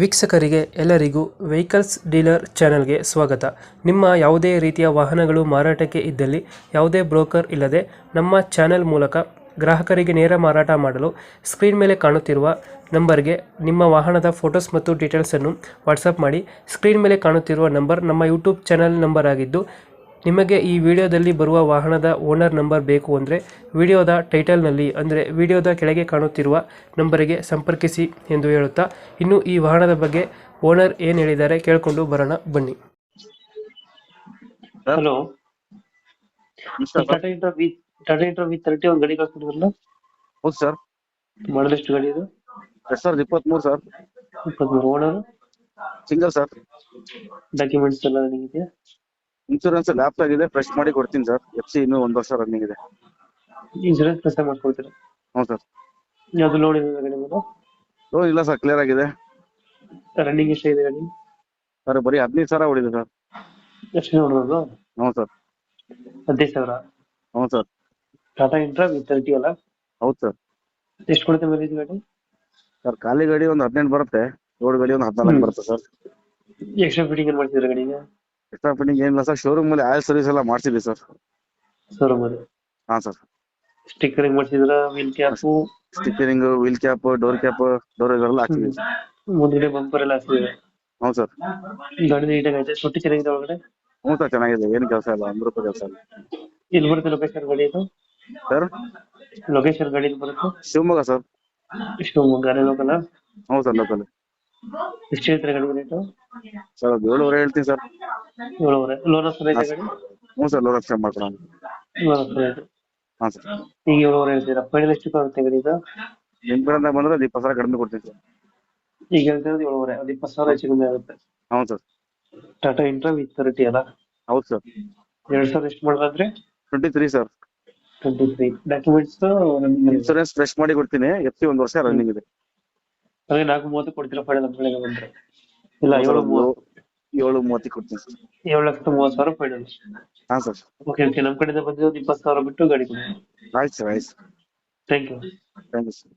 ವೀಕ್ಷಕರಿಗೆ ಎಲ್ಲರಿಗೂ vehicles dealer ಚಾನೆಲ್ಗೆ ಸ್ವಾಗತ. ನಿಮ್ಮ ಯಾವುದೇ ರೀತಿಯ ವಾಹನಗಳು ಮಾರಾಟಕ್ಕೆ ಇದ್ದಲ್ಲಿ ಯಾವುದೇ ಬ್ರೋಕರ್ ಇಲ್ಲದೆ ನಮ್ಮ ಚಾನೆಲ್ ಮೂಲಕ ಗ್ರಾಹಕರಿಗೆ ನೇರ ಮಾರಾಟ ಮಾಡಲು ಸ್ಕ್ರೀನ್ ಮೇಲೆ ಕಾಣುತ್ತಿರುವ ನಂಬರ್ಗೆ ನಿಮ್ಮ ವಾಹನದ ಫೋಟೋಸ್ ಮತ್ತು ಡೀಟೇಲ್ಸನ್ನು ವಾಟ್ಸಪ್ ಮಾಡಿ. ಸ್ಕ್ರೀನ್ ಮೇಲೆ ಕಾಣುತ್ತಿರುವ ನಂಬರ್ ನಮ್ಮ ಯೂಟ್ಯೂಬ್ ಚಾನೆಲ್ ನಂಬರ್ ಆಗಿದ್ದು, ನಿಮಗೆ ಈ ವಿಡಿಯೋದಲ್ಲಿ ಬರುವ ವಾಹನದ ಓನರ್ ನಂಬರ್ ಬೇಕು ಅಂದರೆ ವಿಡಿಯೋದ ಟೈಟಲ್ನಲ್ಲಿ ಅಂದರೆ ವಿಡಿಯೋದ ಕೆಳಗೆ ಕಾಣುತ್ತಿರುವ ನಂಬರಿಗೆ ಸಂಪರ್ಕಿಸಿ ಎಂದು ಹೇಳುತ್ತಾ, ಇನ್ನು ಈ ವಾಹನದ ಬಗ್ಗೆ ಓನರ್ ಏನು ಹೇಳಿದ್ದಾರೆ ಕೇಳಿಕೊಂಡು ಬರೋಣ ಬನ್ನಿ. ಸರ್ ಹಲೋ, ನಮಸ್ಕಾರ ಸರ್. ಟಾಟಾ ಇಂಟ್ರಾ ವಿ 30 ಒಂದು ಗಾಡಿ ಕಳ್ಸ್ಕೊಟ್ಟಿದ್ರಲ್ಲ, ಹೌದು ಸರ್. ಮಾಡಲ್ ಎಷ್ಟು ಗಾಡಿ ಇದು? 2023 sir. 23. Owner? Single sir. Documents ಎಲ್ಲ ರನ್ನಿಂಗ್ ಇದೆಯಾ? ಇನ್ಶೂರೆನ್ಸ್ ಲ್ಯಾಪ್ಸ್ ಆಗಿದೆ, ಫ್ರೆಶ್ ಮಾಡಿ ಕೊಡ್ತೀನಿ ಸರ್. FC ಇನ್ನೂ 1 ವರ್ಷ ರನ್ನಿಂಗ್ ಇದೆ. ಇನ್ಸೂರೆನ್ಸ್ ಕೆಲಸ ಮಾಡ್ಕೊಡ್ತೀರಾ? ಹ್ಞೂ ಸರ್. ಯಾವುದು ಲೋನ್ ಇದೆ ಗಾಡಿ ಮೇಲೆ? ಲೋನ್ ಇಲ್ಲ ಸರ್, ಕ್ಲಿಯರ್ ಆಗಿದೆ ರನ್ನಿಂಗ್ ಎಷ್ಟಾಗಿದೆ ಗಾಡಿ? ಸರ್. ಬರೀ 15,000 ಹೊಡಿದೆ ಸರ್. ಎಷ್ಟು ನೋಡೋದು? ಹ್ಞೂ ಸರ್. 15,000. ಹ್ಞೂ ಸರ್. ಟಾಟಾ ಇಂಟ್ರಾ ವಿ 30 ಅಲ್ಲ? ಹೌದು ಸರ್. ಎಷ್ಟು ಕೊಡುತ್ತೆ ಮೈಲೇಜ್ ಗಾಡಿ? ಸರ್ ಖಾಲಿ ಗಾಡಿ ಒಂದು 18 ಬರುತ್ತೆ, ಲೋಡ್ ಗಾಡಿ ಒಂದು 14 ಬರುತ್ತೆ ಸರ್. ಎಕ್ಸ್ಟ್ರಾ ಫಿಟ್ಟಿಂಗ್ ಏನ್ ಮಾಡ್ತಿದ್ರೆ ಗಾಡಿಗೆ? ಎಕ್ಸ್ಟ್ರಾ ಫಿಟ್ಟಿಂಗ್ ಏನಿಲ್ಲ ಸರ್, ಶೋರೂಮ್ ಅಲ್ಲಿ ಆಯಿಲ್ ಸರ್ವಿಸ್ ಎಲ್ಲ ಮಾಡಿಸಿದ್ವಿ ಸರ್. ಶೋರೂಮ್ ಅಲ್ಲಿ ಹಾಂ ಸರ್. ಸ್ಟಿಕ್ಕರಿಂಗ್ ಮಾಡ್ಸಿದ್ರ? Wheel cap, stickering, wheel cap, door ಎಲ್ಲ ಹಾಕ್ಸಿದ್ವಿ ಸರ್. ಮುಂದ್ಗಡೆ ಬಂಪರ್ ಎಲ್ಲ ಹಾಕ್ಸಿದ್ರೆ? ಹ್ಞೂ ಸರ್. ಗಾಡಿ ನೀಟಾಗಿ ಐತೆ, ತೊಟ್ಟಿ ಚೆನ್ನಾಗಿದೆ ಒಳಗಡೆ? ಹ್ಞೂ ಸರ್, ಚೆನ್ನಾಗಿದೆ, ಏನು ಕೆಲಸ ಇಲ್ಲ, 1 ರೂಪಾಯಿ ಕೆಲಸ ಇಲ್ಲ ಎಲ್ಲಿ ಬರುತ್ತೆ ಲೊಕೇಶನ್ ಗಾಡಿ ಇದು? ಸರ್. ಲೊಕೇಶನ್ ಗಾಡಿ ಎಲ್ಲಿ ಬರುತ್ತೆ? ಶಿವಮೊಗ್ಗ ಸರ್. ಶಿವಮೊಗ್ಗ ಲೋಕಲ್? ಹ್ಞೂ ಸರ್, ಲೋಕಲ್. ಎಷ್ಟು ಹೇಳ್ತಾರೆ ಗಾಡಿ ರೇಟು? ಸರ್ ಅದು 7,500 ಹೇಳ್ತೀನಿ ಸರ್. 7,500. ಲೋನ್ ಆಪ್ಷನ್ ಐತೆ ಗಾಡಿ? ಹ್ಞೂ ಸರ್, ಲೋನ್ ಆಪ್ಷನ್ ಮಾಡ್ಕೊಡೋಣ. ಲೋನ್ ಆಪ್ಷನ್ ಐತೆ. ಹಾಂ ಸರ್. ಈಗ 7,500 ಹೇಳ್ತೀರಾ, ಫೈನಲ್ ಎಷ್ಟು ಆಗುತ್ತೆ ಗಾಡಿ ಇದು? ನಿಮ್ಮ ಕಡೆಯಿಂದ ಬಂದ್ರೆ ಅದು 20,000 ಕಡಿಮೆ ಕೊಡ್ತೀನಿ ಸರ್. ಈಗ ಹೇಳ್ತಿರೋದು 7,500, ಅದು 20,000 ಹೆಚ್ಚು ಕಮ್ಮಿ ಆಗುತ್ತೆ. ಹ್ಞೂ ಸರ್. ಟಾಟಾ ಇಂಟ್ರಾ ವಿ 30 ಅಲ್ಲ? ಹೌದು ಸರ್. 2000 ಎಷ್ಟು ಮಾಡಿದ್ರೆ? 23 ಸರ್. 23. ಡಾಕ್ಯುಮೆಂಟ್ಸ್ ಇನ್ಸೂರೆನ್ಸ್ ಫ್ರೆಶ್ ಮಾಡಿ ಕೊಡ್ತೀನಿ, FC 1 ವರ್ಷ ರನ್ನಿಂಗ್ ಇದೆ. ಅದೇ 430 ಕೊಡ್ತೀರಾ ಫೈನಲ್ ನಮ್ಮ ಕಡೆಗೆ ಬಂದ್ರೆ? ಇಲ್ಲ, ಹ್ಞೂ ಸರ್, 730. 7,30 ಕೊಡ್ತೀನಿ ಸರ್. 7,30,000 ಫೈನಲ್. ಹಾಂ ಸರ್. ಓಕೆ ಓಕೆ, ನಮ್ಮ ಕಡೆಯಿಂದ ಬಂದ್ರೆ ಒಂದು 20,000 ಬಿಟ್ಟು ಗಾಡಿ ಕೊಡಿ. ಆಯ್ತು ಸರ್, ಆಯ್ತು. Thank you. Thank you sir.